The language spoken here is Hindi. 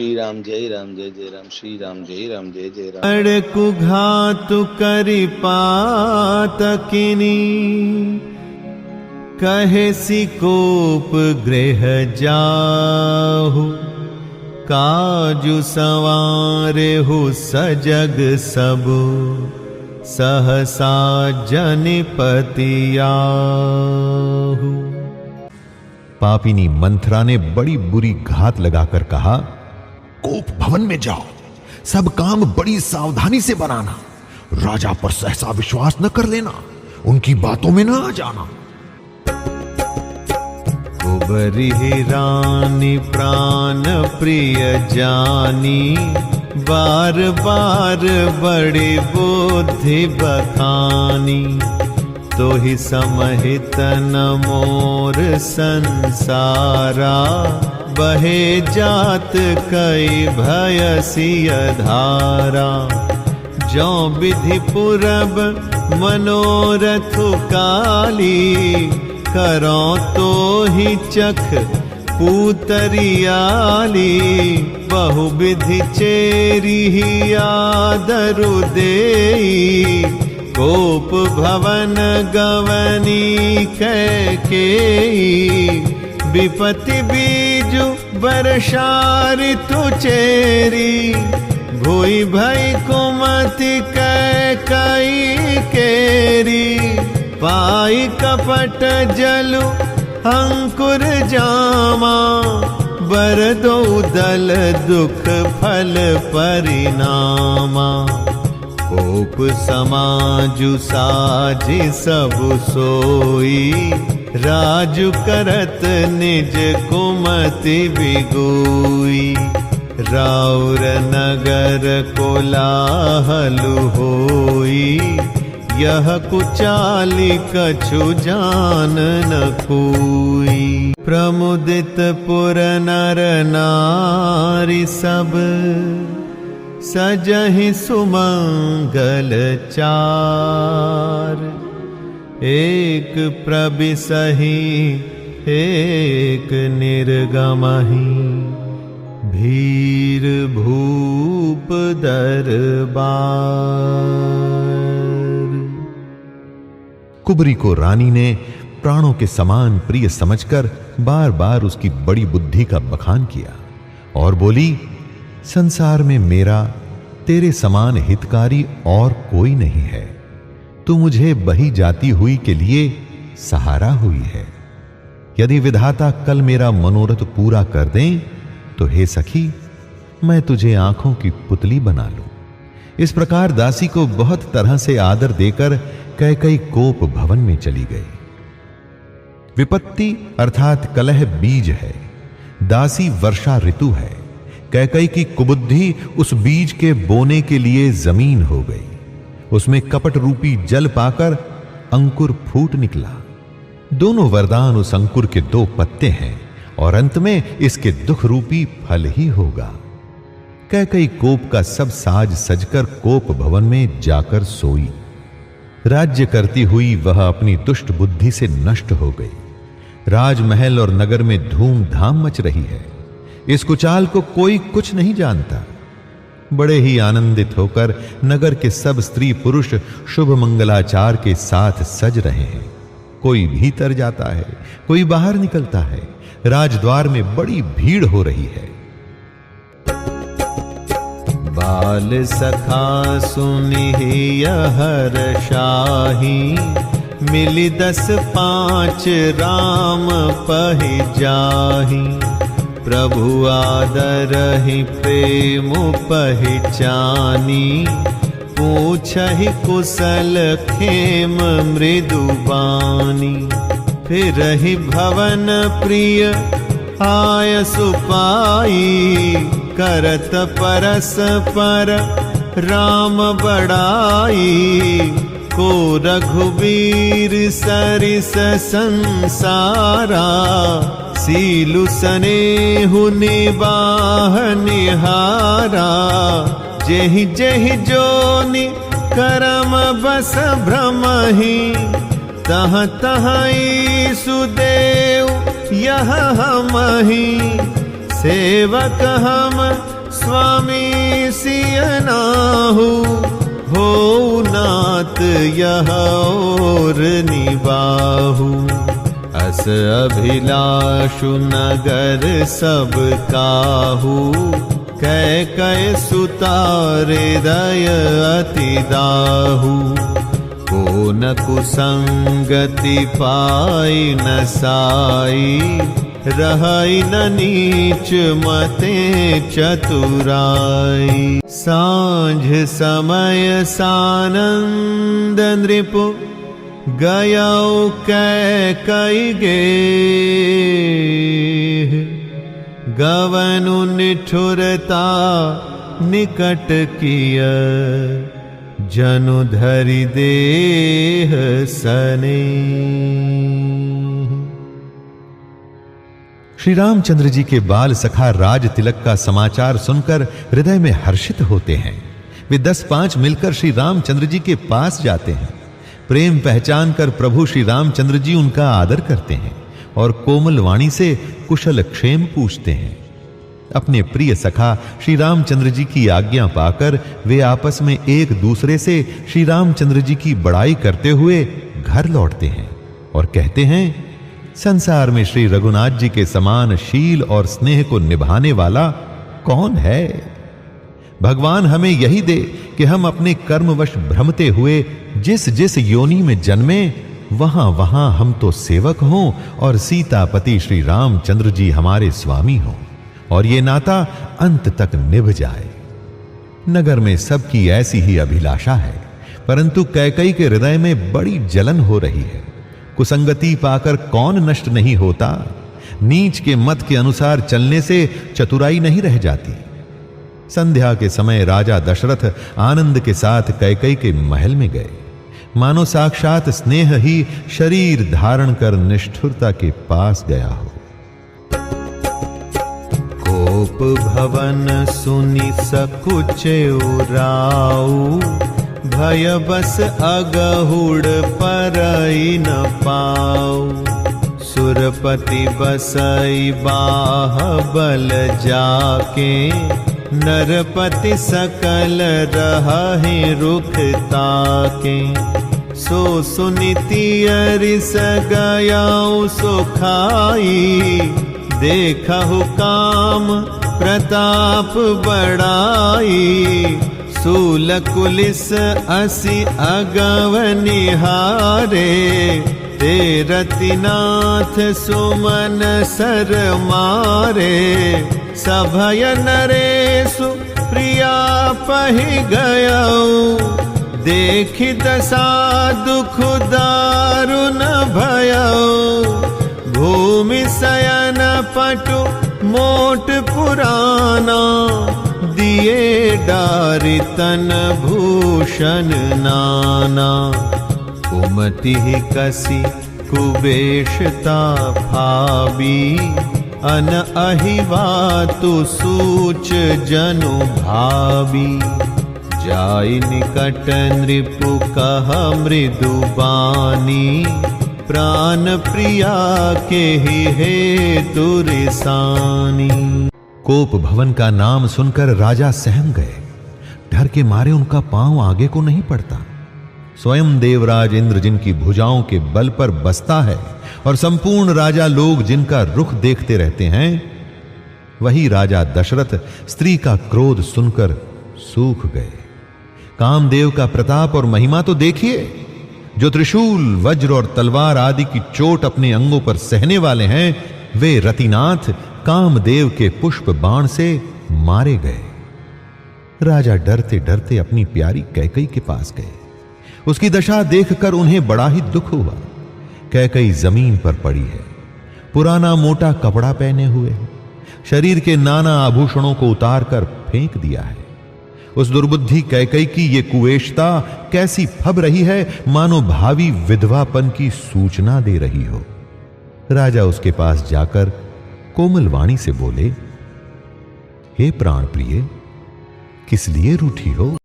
श्री राम जय जय राम श्री राम जय जय राम। अड़कु घातु करि पातकिनी, कहे सिकोप गृह जाहु। काजु संवारे हो सजग सबु, सहसा जनिपति आहु। पापिनी मंथरा ने बड़ी बुरी घात लगाकर कहा, कोप भवन में जाओ, सब काम बड़ी सावधानी से बनाना, राजा पर सहसा विश्वास न कर लेना, उनकी बातों में न आ जाना। कुबरी रानी प्राण प्रिय जानी, बार बार बड़ी बुद्धि बखानी। तो ही समहित न मोर संसारा, बहे जात कई भयसिय धारा। जो विधि पुरब मनोरथ काली, करो तो ही चख पूतरियाली। बहुविधि चेरी ही आदरु देई, कोप भवन गवनी कैकेयी। विपत्ति बीजु वर्षा ऋतु चेरी, भोई भई कुमति कैकेयी केरी। पाई कपट जलु अंकुर जामा, बर दो दल दुख फल परिणामा। कोप समाजु साजी सब सोई, राजु करत निज कुमति बिगोई। राउर नगर कोलाहलु होई, यह कुचाली कछु जान न कोई। प्रमुदित पुर नर नारी सब, सजहि सुमंगल चार। एक प्रबिसहि एक निर्गमहि, भीर भूप दरबार। कुबरी को रानी ने प्राणों के समान प्रिय समझकर बार बार उसकी बड़ी बुद्धि का बखान किया और बोली, संसार में मेरा तेरे समान हितकारी और कोई नहीं है। तू मुझे बही जाती हुई के लिए सहारा हुई है। यदि विधाता कल मेरा मनोरथ पूरा कर दें, तो हे सखी, मैं तुझे आंखों की पुतली बना लूं। इस प्रकार दासी को बहुत तरह से आदर देकर कैकेयी कोप भवन में चली गई। विपत्ति अर्थात कलह बीज है, दासी वर्षा ऋतु है। कैकेयी की कुबुद्धि उस बीज के बोने के लिए जमीन हो गई। उसमें कपट रूपी जल पाकर अंकुर फूट निकला। दोनों वरदान उस अंकुर के दो पत्ते हैं और अंत में इसके दुख रूपी फल ही होगा। कैकेयी कोप का सब साज सजकर कोप भवन में जाकर सोई। राज्य करती हुई वह अपनी दुष्ट बुद्धि से नष्ट हो गई। राजमहल और नगर में धूमधाम मच रही है। इस कुचाल को कोई कुछ नहीं जानता। बड़े ही आनंदित होकर नगर के सब स्त्री पुरुष शुभ मंगलाचार के साथ सज रहे हैं। कोई भीतर जाता है, कोई बाहर निकलता है। राजद्वार में बड़ी भीड़ हो रही है। बाल सखा सुनिहि हर्षाहि, मिली 10-5 राम पहि जाहि। प्रभु आदरहि प्रेम पहिचानी, पूछहि कुशल खेम मृदुबानी। फिरहि भवन प्रिय आयसु पाई, करत परस पर राम बड़ाई। को रघुबीर सरिस संसारा, सीलु सनेहु निबाह निहारा। जेहि जेहि जोनि करम बस भ्रमहि, तह तह ईसु देव यह हमहि। सेवक हम स्वामी सिय नाहु, हो नात यह और निबाहु। अस अभिलाषु नगर सब काहू, कैकय सुता हृदय अति दाहु। को न कुसंगति पाई न साई, रहई न नीच मते चतुराई। सांझ समय सानंद नृपु, गयौ कैकई गेह। गवनु निठुरता निकट किय, जनु धरि देह सने। श्री रामचंद्र जी के बाल सखा राज तिलक का समाचार सुनकर हृदय में हर्षित होते हैं। वे 10-5 मिलकर श्री रामचंद्र जी के पास जाते हैं। प्रेम पहचान कर प्रभु श्री रामचंद्र जी उनका आदर करते हैं और कोमल वाणी से कुशल क्षेम पूछते हैं। अपने प्रिय सखा श्री रामचंद्र जी की आज्ञा पाकर वे आपस में एक दूसरे से श्री रामचंद्र जी की बड़ाई करते हुए घर लौटते हैं और कहते हैं, संसार में श्री रघुनाथ जी के समान शील और स्नेह को निभाने वाला कौन है। भगवान हमें यही दे कि हम अपने कर्मवश भ्रमते हुए जिस जिस योनि में जन्मे, वहां वहां हम तो सेवक हों और सीतापति श्री रामचंद्र जी हमारे स्वामी हों, और ये नाता अंत तक निभ जाए। नगर में सबकी ऐसी ही अभिलाषा है, परंतु कैकई के हृदय में बड़ी जलन हो रही है। कुसंगति पाकर कौन नष्ट नहीं होता। नीच के मत के अनुसार चलने से चतुराई नहीं रह जाती। संध्या के समय राजा दशरथ आनंद के साथ कैकई के महल में गए, मानो साक्षात स्नेह ही शरीर धारण कर निष्ठुरता के पास गया हो। कोप भवन सुनि सकुच उराऊ, भय बस अगहुड़ परई न पाऊ। सुरपति बसई बाह बल जाके, नरपति सकल रहहि रुख ताके। सो सुनीति अरिस गयाऊ सो खाई, देखहु काम प्रताप बड़ाई। सूल कुलिस असि अगव निहारे, ते रतिनाथ सुमन सर मारे। सभय नरेशु प्रिया पहि गयऊ, देखि दशा दुख दारुण भयऊ। भूमि शयन पटु मोट पुराना, दिए डारि तन भूषण नाना। कुमति कसी कुबेशता भाबी, अन अहिवातु सूच जनु भावी। जाय निकट नृपु कह मृदु बानी, प्राण प्रिया के ही हे दुरिसानी। कोप भवन का नाम सुनकर राजा सहम गए। डर के मारे उनका पांव आगे को नहीं पड़ता। स्वयं देवराज इंद्र जिनकी भुजाओं के बल पर बसता है और संपूर्ण राजा लोग जिनका रुख देखते रहते हैं, वही राजा दशरथ स्त्री का क्रोध सुनकर सूख गए। कामदेव का प्रताप और महिमा तो देखिए, जो त्रिशूल वज्र और तलवार आदि की चोट अपने अंगों पर सहने वाले हैं, वे रतिनाथ कामदेव के पुष्प बाण से मारे गए। राजा डरते डरते अपनी प्यारी कैकई के पास गए। उसकी दशा देखकर उन्हें बड़ा ही दुख हुआ। कैकई जमीन पर पड़ी है, पुराना मोटा कपड़ा पहने हुए है, शरीर के नाना आभूषणों को उतार कर फेंक दिया है। उस दुर्बुद्धि कैकई की ये कुवेशता कैसी फब रही है, मानो भावी विधवापन की सूचना दे रही हो। राजा उसके पास जाकर कोमल वाणी से बोले, हे प्राण प्रिय, किस लिए रूठी हो?